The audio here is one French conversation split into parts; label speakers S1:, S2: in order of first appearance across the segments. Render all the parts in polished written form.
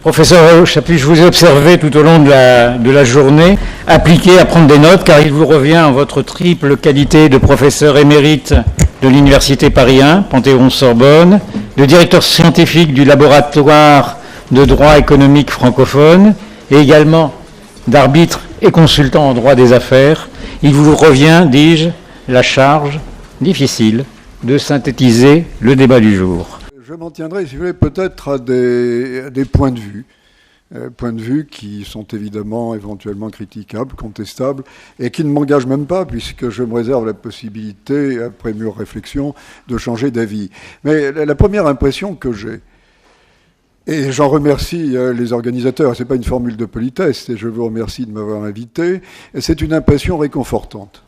S1: Professeur Chaput, je vous ai observé tout au long de la journée, appliqué à prendre des notes, car il vous revient en votre triple qualité de professeur émérite de l'Université Paris 1, Panthéon-Sorbonne, de directeur scientifique du laboratoire de droit économique francophone, et également d'arbitre et consultant en droit des affaires. Il vous revient, dis-je, la charge difficile de synthétiser le débat du jour.
S2: Je m'en tiendrai, si vous voulez, peut-être à des points de vue qui sont évidemment éventuellement critiquables, contestables, et qui ne m'engagent même pas, puisque je me réserve la possibilité, après mûre réflexion, de changer d'avis. Mais la première impression que j'ai, et j'en remercie les organisateurs, c'est pas une formule de politesse, et je vous remercie de m'avoir invité, c'est une impression réconfortante.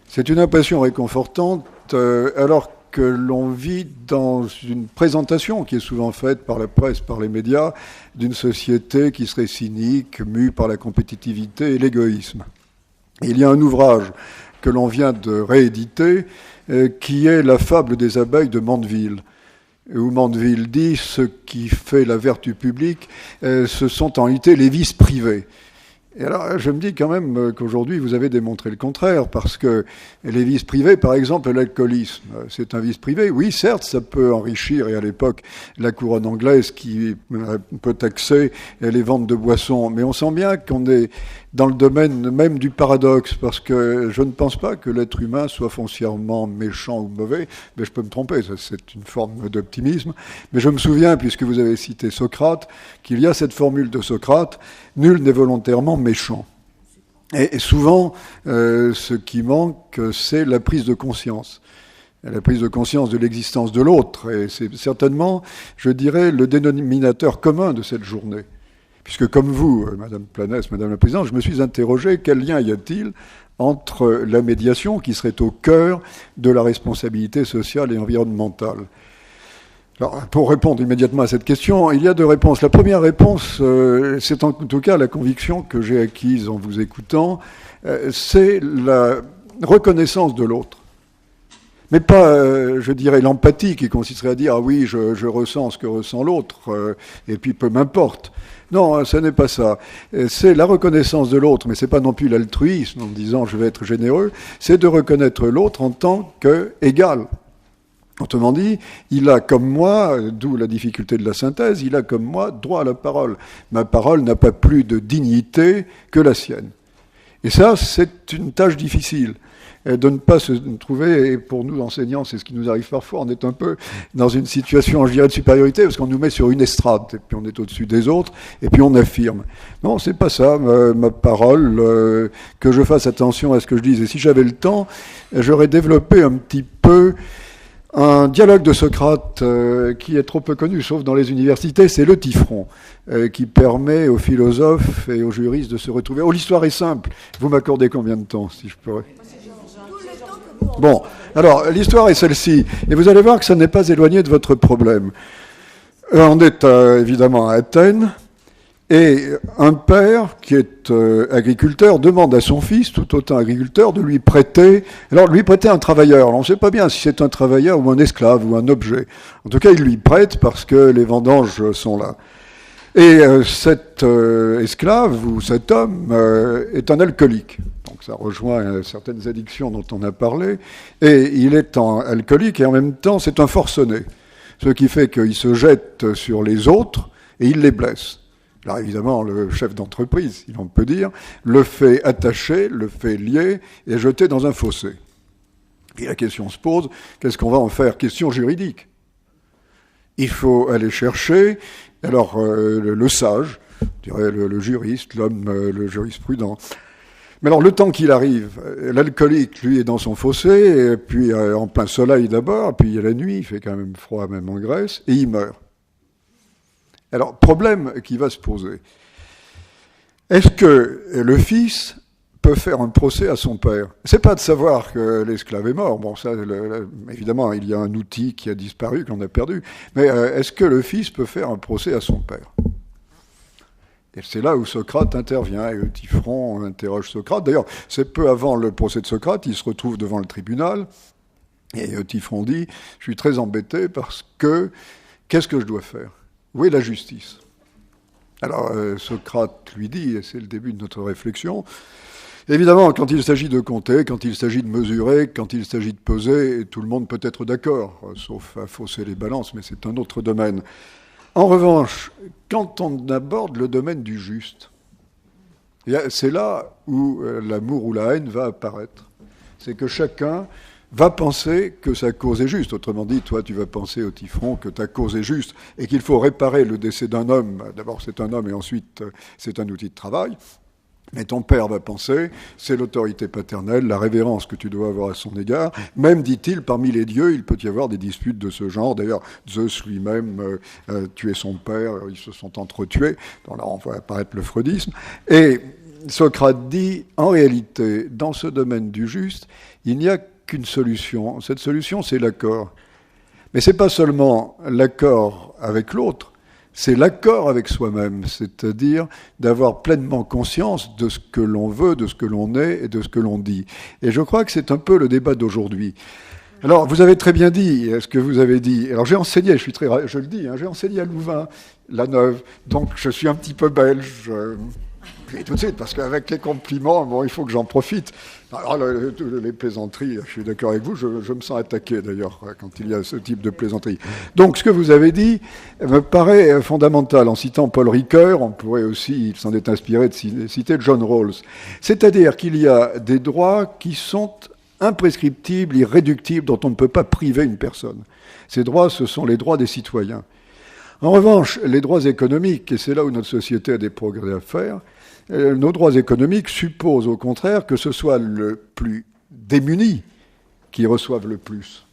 S2: C'est une impression réconfortante alors que l'on vit dans une présentation qui est souvent faite par la presse, par les médias, d'une société qui serait cynique, mue par la compétitivité et l'égoïsme. Et il y a un ouvrage que l'on vient de rééditer qui est La fable des abeilles de Mandeville, où Mandeville dit « ce qui fait la vertu publique, ce sont en réalité les vices privés ». Et alors, je me dis quand même qu'aujourd'hui, vous avez démontré le contraire, parce que les vices privés, par exemple, l'alcoolisme, c'est un vice privé. Oui, certes, ça peut enrichir, et à l'époque, la couronne anglaise qui peut taxer les ventes de boissons, mais on sent bien qu'on est dans le domaine même du paradoxe, parce que je ne pense pas que l'être humain soit foncièrement méchant ou mauvais, mais je peux me tromper, ça, c'est une forme d'optimisme. Mais je me souviens, puisque vous avez cité Socrate, qu'il y a cette formule de Socrate, nul n'est volontairement méchant. Et souvent, ce qui manque, c'est la prise de conscience. La prise de conscience de l'existence de l'autre. Et c'est certainement, je dirais, le dénominateur commun de cette journée. Puisque comme vous, Madame Planès, Madame la Présidente, je me suis interrogé, quel lien y a-t-il entre la médiation, qui serait au cœur de la responsabilité sociale et environnementale ? Alors, pour répondre immédiatement à cette question, il y a deux réponses. La première réponse, c'est en tout cas la conviction que j'ai acquise en vous écoutant, c'est la reconnaissance de l'autre. Mais pas, je dirais, l'empathie qui consisterait à dire « Ah oui, je ressens ce que ressent l'autre, et puis peu m'importe ». Non, ce n'est pas ça. C'est la reconnaissance de l'autre, mais c'est pas non plus l'altruisme en disant « je vais être généreux », c'est de reconnaître l'autre en tant qu'égal. Autrement dit, il a comme moi, d'où la difficulté de la synthèse, il a comme moi droit à la parole. Ma parole n'a pas plus de dignité que la sienne. Et ça, c'est une tâche difficile. De ne pas se trouver, et pour nous enseignants, c'est ce qui nous arrive parfois, on est un peu dans une situation, je dirais, de supériorité, parce qu'on nous met sur une estrade, et puis on est au-dessus des autres, et puis on affirme. Non, c'est pas ça, ma parole, que je fasse attention à ce que je dise. Et si j'avais le temps, j'aurais développé un petit peu un dialogue de Socrate qui est trop peu connu, sauf dans les universités, c'est le Tifron, qui permet aux philosophes et aux juristes de se retrouver. Oh, l'histoire est simple. Vous m'accordez combien de temps, si je pourrais ? Bon, alors, l'histoire est celle-ci. Et vous allez voir que ça n'est pas éloigné de votre problème. On est évidemment à Athènes, et un père qui est agriculteur demande à son fils, tout autant agriculteur, de lui prêter... Alors, lui prêter un travailleur. Alors, on ne sait pas bien si c'est un travailleur ou un esclave ou un objet. En tout cas, il lui prête parce que les vendanges sont là. Et cet esclave ou cet homme est un alcoolique. Donc ça rejoint certaines addictions dont on a parlé. Et il est alcoolique et en même temps c'est un forcené. Ce qui fait qu'il se jette sur les autres et il les blesse. Alors évidemment, le chef d'entreprise, il en peut dire, le fait attacher, le fait lier et jeter dans un fossé. Puis la question se pose, qu'est-ce qu'on va en faire ? Question juridique. Il faut aller chercher... Alors, le sage, je dirais le juriste, l'homme, le jurisprudent. Mais alors, le temps qu'il arrive, l'alcoolique, lui, est dans son fossé, et puis en plein soleil d'abord, puis il y a la nuit, il fait quand même froid, même en Grèce, et il meurt. Alors, problème qui va se poser. Est-ce que le fils peut faire un procès à son père? C'est pas de savoir que l'esclave est mort. Bon, ça, évidemment, il y a un outil qui a disparu, qu'on a perdu. Mais est-ce que le fils peut faire un procès à son père? Et c'est là où Socrate intervient. Et Tifron interroge Socrate. D'ailleurs, c'est peu avant le procès de Socrate, il se retrouve devant le tribunal. Et Tifron dit, je suis très embêté parce que, qu'est-ce que je dois faire? Où est la justice? Alors, Socrate lui dit, et c'est le début de notre réflexion, évidemment, quand il s'agit de compter, quand il s'agit de mesurer, quand il s'agit de peser, tout le monde peut être d'accord, sauf à fausser les balances, mais c'est un autre domaine. En revanche, quand on aborde le domaine du juste, c'est là où l'amour ou la haine va apparaître. C'est que chacun va penser que sa cause est juste. Autrement dit, toi, tu vas penser au Tifron que ta cause est juste et qu'il faut réparer le décès d'un homme. D'abord, c'est un homme et ensuite, c'est un outil de travail. Mais ton père va penser, c'est l'autorité paternelle, la révérence que tu dois avoir à son égard. Même, dit-il, parmi les dieux, il peut y avoir des disputes de ce genre. D'ailleurs, Zeus lui-même tuait son père, ils se sont entretués. Donc là, on voit apparaître le freudisme. Et Socrate dit, en réalité, dans ce domaine du juste, il n'y a qu'une solution. Cette solution, c'est l'accord. Mais ce n'est pas seulement l'accord avec l'autre, c'est l'accord avec soi-même, c'est-à-dire d'avoir pleinement conscience de ce que l'on veut, de ce que l'on est et de ce que l'on dit. Et je crois que c'est un peu le débat d'aujourd'hui. Alors, vous avez très bien dit ce que vous avez dit. Alors, j'ai enseigné, je le dis, j'ai enseigné à Louvain, la Neuve, donc je suis un petit peu belge. Et tout de suite, parce qu'avec les compliments, bon, il faut que j'en profite. Alors, les plaisanteries, je suis d'accord avec vous, je me sens attaqué d'ailleurs quand il y a ce type de plaisanterie. Donc, ce que vous avez dit me paraît fondamental. En citant Paul Ricoeur, on pourrait aussi, il s'en est inspiré de citer John Rawls. C'est-à-dire qu'il y a des droits qui sont imprescriptibles, irréductibles, dont on ne peut pas priver une personne. Ces droits, ce sont les droits des citoyens. En revanche, les droits économiques, et c'est là où notre société a des progrès à faire, nos droits économiques supposent au contraire que ce soit le plus démuni qui reçoive le plus.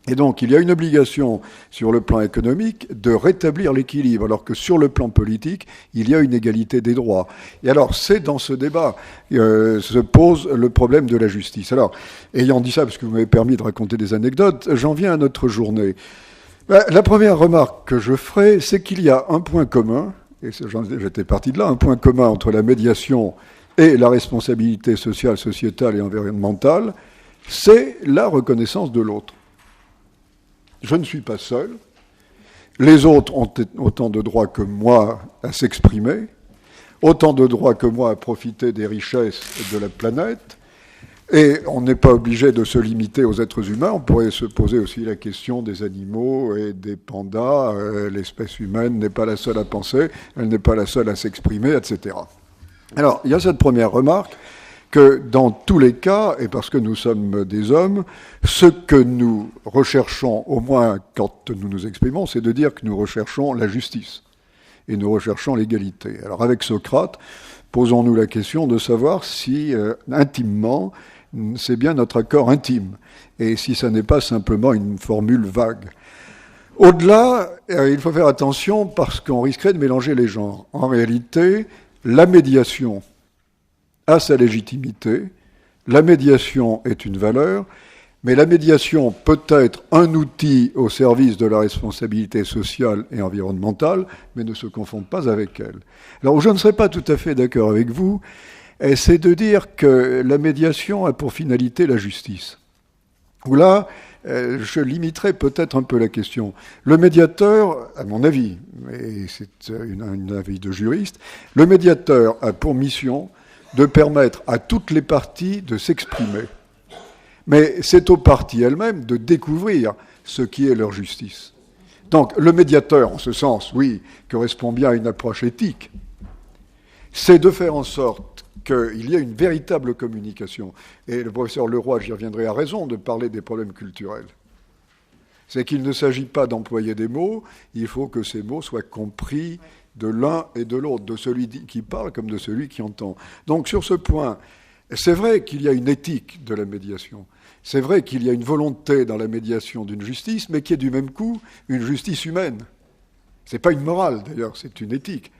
S2: Et donc, il y a une obligation sur le plan économique de rétablir l'équilibre, alors que sur le plan politique, il y a une égalité des droits. Et alors, c'est dans ce débat se pose le problème de la justice. Alors, ayant dit ça, parce que vous m'avez permis de raconter des anecdotes, j'en viens à notre journée. La première remarque que je ferai, c'est qu'il y a un point commun, et j'étais parti de là, un point commun entre la médiation et la responsabilité sociale, sociétale et environnementale, c'est la reconnaissance de l'autre. Je ne suis pas seul. Les autres ont autant de droits que moi à s'exprimer, autant de droits que moi à profiter des richesses de la planète. Et on n'est pas obligé de se limiter aux êtres humains. On pourrait se poser aussi la question des animaux et des pandas. L'espèce humaine n'est pas la seule à penser, elle n'est pas la seule à s'exprimer, etc. Alors, il y a cette première remarque que dans tous les cas, et parce que nous sommes des hommes, ce que nous recherchons, au moins quand nous nous exprimons, c'est de dire que nous recherchons la justice et nous recherchons l'égalité. Alors avec Socrate, posons-nous la question de savoir si, intimement, c'est bien notre accord intime, et si ça n'est pas simplement une formule vague. Au-delà, il faut faire attention parce qu'on risquerait de mélanger les genres. En réalité, la médiation a sa légitimité, la médiation est une valeur, mais la médiation peut être un outil au service de la responsabilité sociale et environnementale, mais ne se confond pas avec elle. Alors, je ne serais pas tout à fait d'accord avec vous, c'est de dire que la médiation a pour finalité la justice. Ou là, je limiterai peut-être un peu la question. Le médiateur, à mon avis, et c'est un avis de juriste, le médiateur a pour mission de permettre à toutes les parties de s'exprimer. Mais c'est aux parties elles-mêmes de découvrir ce qui est leur justice. Donc le médiateur, en ce sens, oui, correspond bien à une approche éthique, c'est de faire en sorte qu'il y ait une véritable communication. Et le professeur Leroy, j'y reviendrai, a raison de parler des problèmes culturels. C'est qu'il ne s'agit pas d'employer des mots, il faut que ces mots soient compris de l'un et de l'autre, de celui qui parle comme de celui qui entend. Donc sur ce point, c'est vrai qu'il y a une éthique de la médiation. C'est vrai qu'il y a une volonté dans la médiation d'une justice, mais qui est du même coup une justice humaine. Ce n'est pas une morale d'ailleurs, c'est une éthique.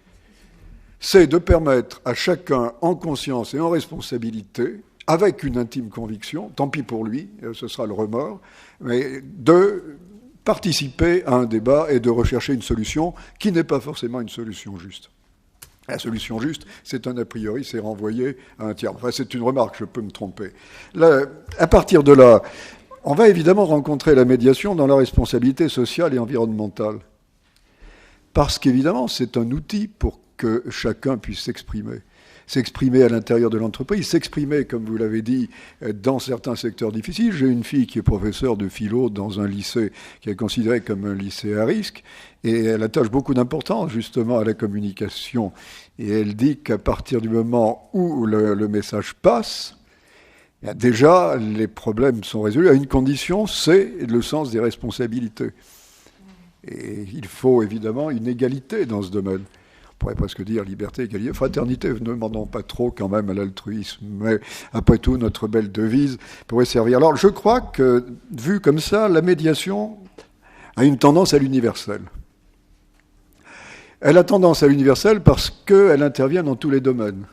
S2: C'est de permettre à chacun, en conscience et en responsabilité, avec une intime conviction, tant pis pour lui, ce sera le remords, mais de participer à un débat et de rechercher une solution qui n'est pas forcément une solution juste. La solution juste, c'est un a priori, c'est renvoyé à un tiers. Enfin, c'est une remarque, je peux me tromper. Là, à partir de là, on va évidemment rencontrer la médiation dans la responsabilité sociale et environnementale. Parce qu'évidemment, c'est un outil pour que chacun puisse s'exprimer à l'intérieur de l'entreprise, s'exprimer, comme vous l'avez dit, dans certains secteurs difficiles. J'ai une fille qui est professeure de philo dans un lycée qui est considéré comme un lycée à risque, et elle attache beaucoup d'importance justement à la communication. Et elle dit qu'à partir du moment où le message passe, déjà les problèmes sont résolus à une condition, c'est le sens des responsabilités. Et il faut évidemment une égalité dans ce domaine. On pourrait presque dire liberté, égalité, fraternité, ne demandons pas trop quand même à l'altruisme, mais après tout, notre belle devise pourrait servir. Alors je crois que, vu comme ça, la médiation a une tendance à l'universel. Elle a tendance à l'universel parce qu'elle intervient dans tous les domaines.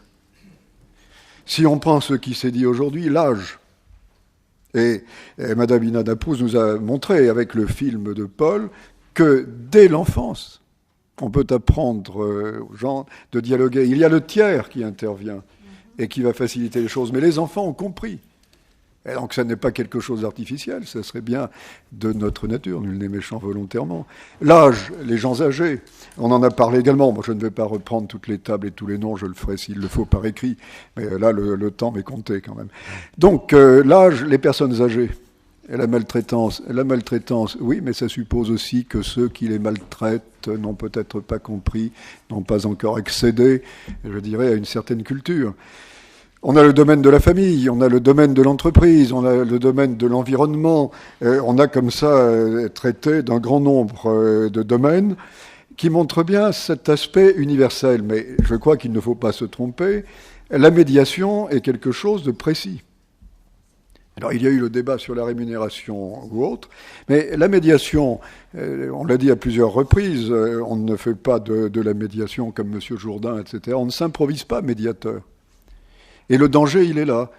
S2: Si on prend ce qui s'est dit aujourd'hui, l'âge, et Madame Ina Dapouze nous a montré avec le film de Paul que dès l'enfance, on peut apprendre aux gens de dialoguer. Il y a le tiers qui intervient et qui va faciliter les choses, mais les enfants ont compris. Et donc ça n'est pas quelque chose d'artificiel, ça serait bien de notre nature, nul n'est méchant volontairement. L'âge, les gens âgés, on en a parlé également. Moi, je ne vais pas reprendre toutes les tables et tous les noms, je le ferai s'il le faut par écrit, mais là, le temps m'est compté quand même. Donc, l'âge, les personnes âgées, et la maltraitance, oui, mais ça suppose aussi que ceux qui les maltraitent n'ont peut-être pas compris, n'ont pas encore accédé, je dirais, à une certaine culture. On a le domaine de la famille, on a le domaine de l'entreprise, on a le domaine de l'environnement. On a comme ça traité d'un grand nombre de domaines qui montrent bien cet aspect universel. Mais je crois qu'il ne faut pas se tromper. La médiation est quelque chose de précis. Alors, il y a eu le débat sur la rémunération ou autre, mais la médiation, on l'a dit à plusieurs reprises, on ne fait pas de la médiation comme M. Jourdain, etc. On ne s'improvise pas médiateur. Et le danger, il est là.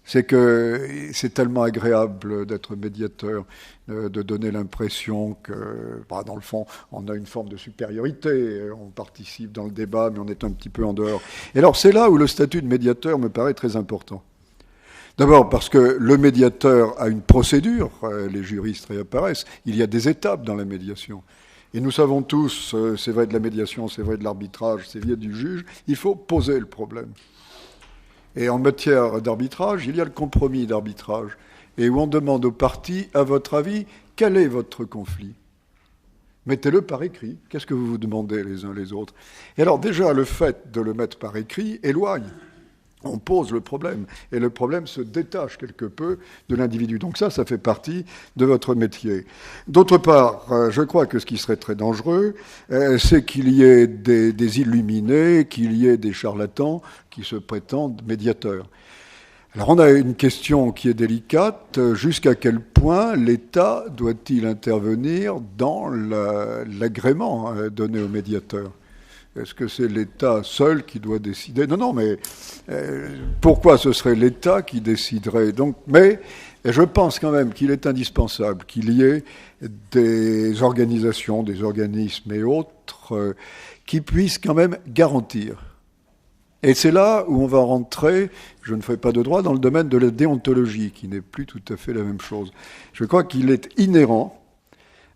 S2: C'est que c'est tellement agréable d'être médiateur, de donner l'impression que, dans le fond, on a une forme de supériorité, on participe dans le débat, mais on est un petit peu en dehors. Et alors, c'est là où le statut de médiateur me paraît très important. D'abord parce que le médiateur a une procédure, les juristes réapparaissent, il y a des étapes dans la médiation. Et nous savons tous, c'est vrai de la médiation, c'est vrai de l'arbitrage, c'est vrai du juge, il faut poser le problème. Et en matière d'arbitrage, il y a le compromis d'arbitrage, et où on demande aux parties, à votre avis, quel est votre conflit ? Mettez-le par écrit. Qu'est-ce que vous vous demandez les uns les autres ? Et alors déjà, le fait de le mettre par écrit éloigne. On pose le problème, et le problème se détache quelque peu de l'individu. Donc ça fait partie de votre métier. D'autre part, je crois que ce qui serait très dangereux, c'est qu'il y ait des illuminés, qu'il y ait des charlatans qui se prétendent médiateurs. Alors on a une question qui est délicate. Jusqu'à quel point l'État doit-il intervenir dans l'agrément donné aux médiateurs ? Est-ce que c'est l'État seul qui doit décider ? Non, mais pourquoi ce serait l'État qui déciderait ? Donc, mais je pense quand même qu'il est indispensable qu'il y ait des organisations, des organismes et autres qui puissent quand même garantir. Et c'est là où on va rentrer, je ne ferai pas de droit, dans le domaine de la déontologie, qui n'est plus tout à fait la même chose. Je crois qu'il est inhérent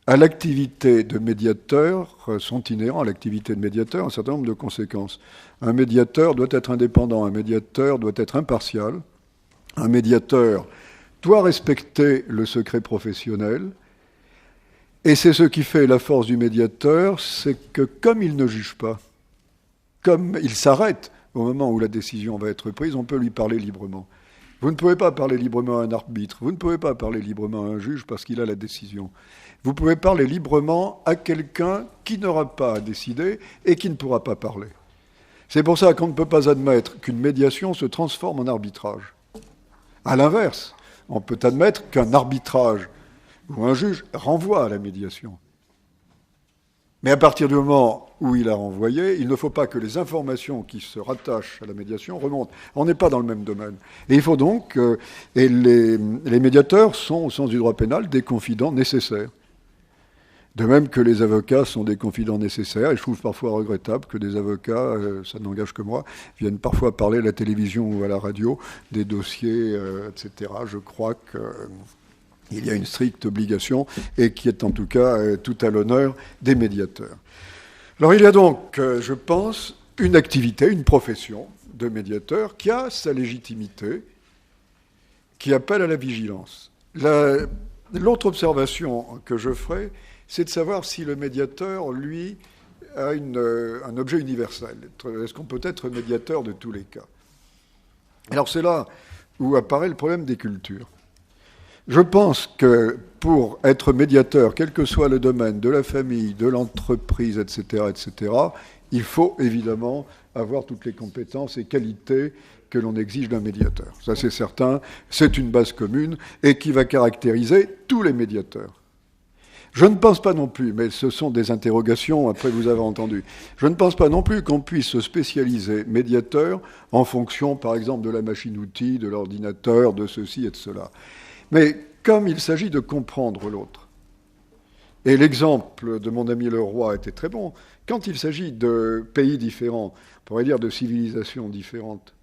S2: à l'activité de médiateur, sont inhérents à l'activité de médiateur un certain nombre de conséquences. Un médiateur doit être indépendant, un médiateur doit être impartial, un médiateur doit respecter le secret professionnel, et c'est ce qui fait la force du médiateur, c'est que comme il ne juge pas, comme il s'arrête au moment où la décision va être prise, on peut lui parler librement. Vous ne pouvez pas parler librement à un arbitre, vous ne pouvez pas parler librement à un juge parce qu'il a la décision. Vous pouvez parler librement à quelqu'un qui n'aura pas à décider et qui ne pourra pas parler. C'est pour ça qu'on ne peut pas admettre qu'une médiation se transforme en arbitrage. À l'inverse, on peut admettre qu'un arbitrage ou un juge renvoie à la médiation. Mais à partir du moment où il a renvoyé, il ne faut pas que les informations qui se rattachent à la médiation remontent. On n'est pas dans le même domaine. Et il faut donc, et les médiateurs sont, au sens du droit pénal, des confidents nécessaires. De même que les avocats sont des confidents nécessaires, et je trouve parfois regrettable que des avocats, ça n'engage que moi, viennent parfois parler à la télévision ou à la radio des dossiers, etc. Je crois qu'il y a une stricte obligation, et qui est en tout cas tout à l'honneur des médiateurs. Alors il y a donc, je pense, une activité, une profession de médiateur qui a sa légitimité, qui appelle à la vigilance. L'autre observation que je ferai, c'est de savoir si le médiateur, lui, a un objet universel. Est-ce qu'on peut être médiateur de tous les cas? Alors c'est là où apparaît le problème des cultures. Je pense que pour être médiateur, quel que soit le domaine, de la famille, de l'entreprise, etc., il faut évidemment avoir toutes les compétences et qualités que l'on exige d'un médiateur. Ça, c'est certain, c'est une base commune et qui va caractériser tous les médiateurs. Je ne pense pas non plus, mais ce sont des interrogations, après vous avez entendu, je ne pense pas non plus qu'on puisse se spécialiser médiateur en fonction, par exemple, de la machine-outil, de l'ordinateur, de ceci et de cela. Mais comme il s'agit de comprendre l'autre, et l'exemple de mon ami Leroy était très bon, quand il s'agit de pays différents, on pourrait dire de civilisations différentes,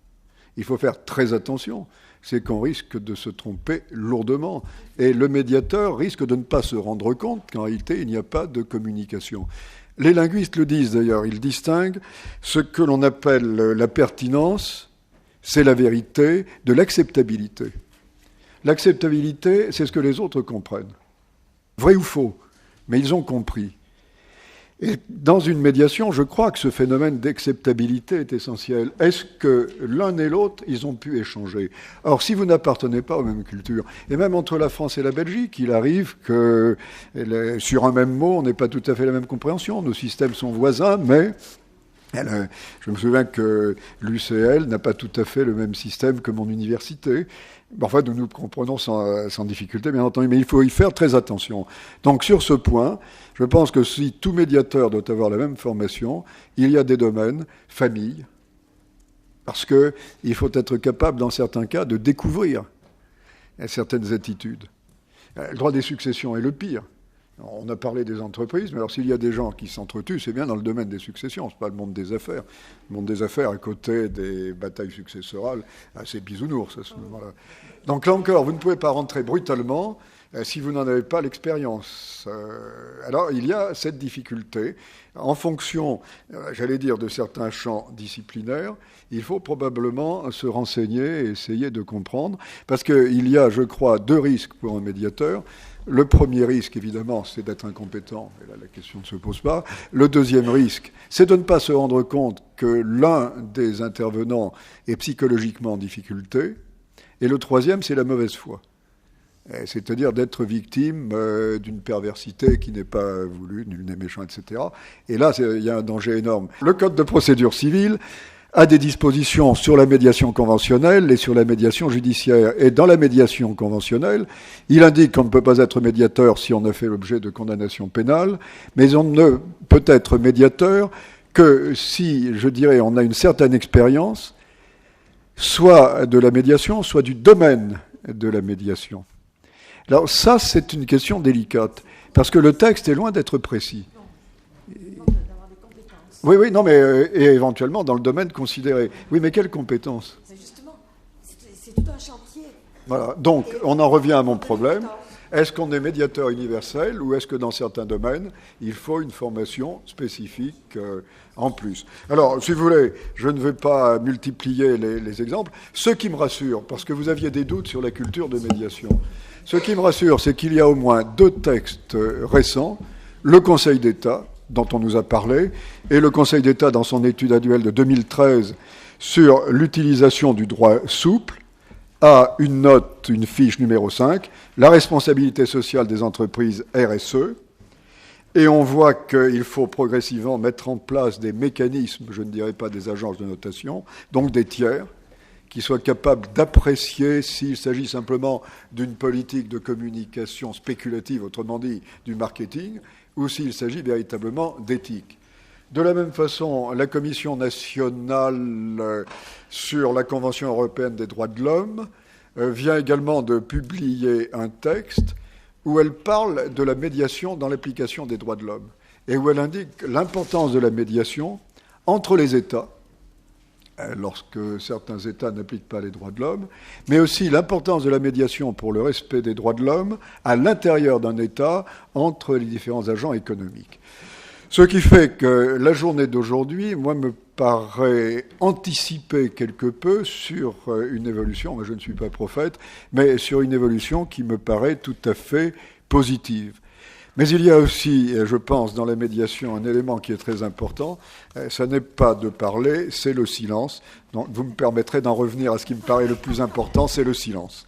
S2: il faut faire très attention, c'est qu'on risque de se tromper lourdement. Et le médiateur risque de ne pas se rendre compte qu'en réalité, il n'y a pas de communication. Les linguistes le disent d'ailleurs, ils distinguent ce que l'on appelle la pertinence, c'est la vérité, de l'acceptabilité. L'acceptabilité, c'est ce que les autres comprennent. Vrai ou faux, mais ils ont compris. Et dans une médiation, je crois que ce phénomène d'acceptabilité est essentiel. Est-ce que l'un et l'autre, ils ont pu échanger? Or, si vous n'appartenez pas aux mêmes cultures, et même entre la France et la Belgique, il arrive que sur un même mot, on n'ait pas tout à fait la même compréhension. Nos systèmes sont voisins, mais je me souviens que l'UCL n'a pas tout à fait le même système que mon université. Enfin, nous nous comprenons sans difficulté, bien entendu, mais il faut y faire très attention. Donc, sur ce point, je pense que si tout médiateur doit avoir la même formation, il y a des domaines, famille, parce qu'il faut être capable, dans certains cas, de découvrir certaines attitudes. Le droit des successions est le pire. On a parlé des entreprises, mais alors s'il y a des gens qui s'entretuent, c'est bien dans le domaine des successions, c'est pas le monde des affaires. Le monde des affaires, à côté des batailles successorales, c'est bisounours à ce moment-là. Donc là encore, vous ne pouvez pas rentrer brutalement si vous n'en avez pas l'expérience. Alors il y a cette difficulté. En fonction, j'allais dire, de certains champs disciplinaires, il faut probablement se renseigner et essayer de comprendre, parce qu'il y a, je crois, deux risques pour un médiateur. Le premier risque, évidemment, c'est d'être incompétent, et là la question ne se pose pas. Le deuxième risque, c'est de ne pas se rendre compte que l'un des intervenants est psychologiquement en difficulté. Et le troisième, c'est la mauvaise foi. C'est-à-dire d'être victime d'une perversité qui n'est pas voulue, nul n'est méchant, etc. Et là, il y a un danger énorme. Le Code de procédure civile a des dispositions sur la médiation conventionnelle et sur la médiation judiciaire. Et dans la médiation conventionnelle, il indique qu'on ne peut pas être médiateur si on a fait l'objet de condamnation pénale, mais on ne peut être médiateur que si, je dirais, on a une certaine expérience, soit de la médiation, soit du domaine de la médiation. Alors ça, c'est une question délicate, parce que le texte est loin d'être précis. Oui, non, mais et éventuellement dans le domaine considéré. Oui, mais quelles compétences?
S3: C'est justement, c'est tout un chantier.
S2: Voilà, donc on en revient à mon problème. Est-ce qu'on est médiateur universel ou est-ce que dans certains domaines, il faut une formation spécifique en plus? Alors, si vous voulez, je ne vais pas multiplier les exemples. Ce qui me rassure, parce que vous aviez des doutes sur la culture de médiation, ce qui me rassure, c'est qu'il y a au moins deux textes récents, le Conseil d'État, dont on nous a parlé, et le Conseil d'État, dans son étude annuelle de 2013 sur l'utilisation du droit souple, a une note, une fiche numéro 5, la responsabilité sociale des entreprises RSE, et on voit qu'il faut progressivement mettre en place des mécanismes, je ne dirais pas des agences de notation, donc des tiers, qui soient capables d'apprécier s'il s'agit simplement d'une politique de communication spéculative, autrement dit du marketing, ou s'il s'agit véritablement d'éthique. De la même façon, la Commission nationale sur la Convention européenne des droits de l'homme vient également de publier un texte où elle parle de la médiation dans l'application des droits de l'homme et où elle indique l'importance de la médiation entre les États, lorsque certains États n'appliquent pas les droits de l'homme, mais aussi l'importance de la médiation pour le respect des droits de l'homme à l'intérieur d'un État entre les différents agents économiques. Ce qui fait que la journée d'aujourd'hui, moi, me paraît anticiper quelque peu sur une évolution, moi je ne suis pas prophète, mais sur une évolution qui me paraît tout à fait positive. Mais il y a aussi, je pense, dans la médiation, un élément qui est très important. Ça n'est pas de parler, c'est le silence. Donc vous me permettrez d'en revenir à ce qui me paraît le plus important, c'est le silence.